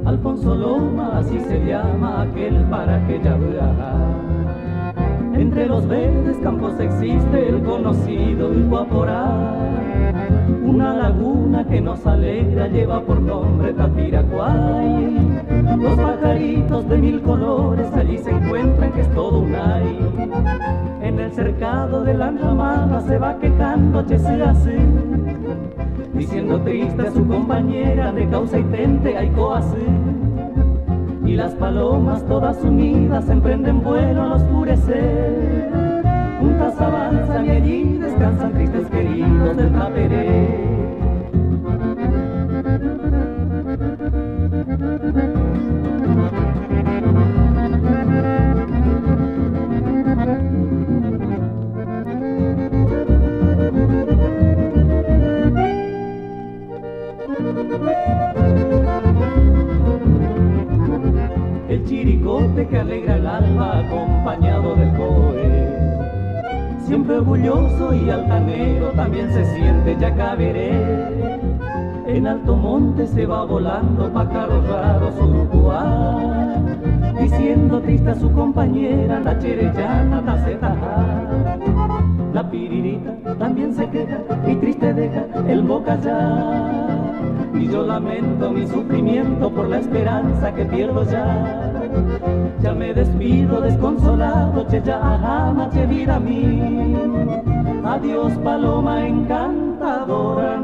Alfonso Loma, así se llama aquel paraje Yabuajá. Entre los verdes campos existe el conocido Ilpoaporá. Una laguna que nos alegra lleva por nombre Tapiracuay. Los pajaritos de mil colores allí se encuentran, que es todo un ay. En el cercado de la enramada se va quejando Chesease, diciendo triste a su compañera de causa y tente Aicoase. Y las palomas todas unidas emprenden vuelo al oscurecer. Juntas avanzan y allí descansan tristes queridos del Taperé. El chiricote que alegra el alma acompañado del coe, siempre orgulloso y altanero también se siente Yacaberé. En alto monte se va volando pájaros raros uruguay, diciendo triste a su compañera la cherellana Tacetajá. La piririta también se queja y triste deja el bocallá. Y yo lamento mi sufrimiento por la esperanza que pierdo ya. Ya me despido desconsolado, che ya ajá, che vida mí. Adiós paloma encantadora.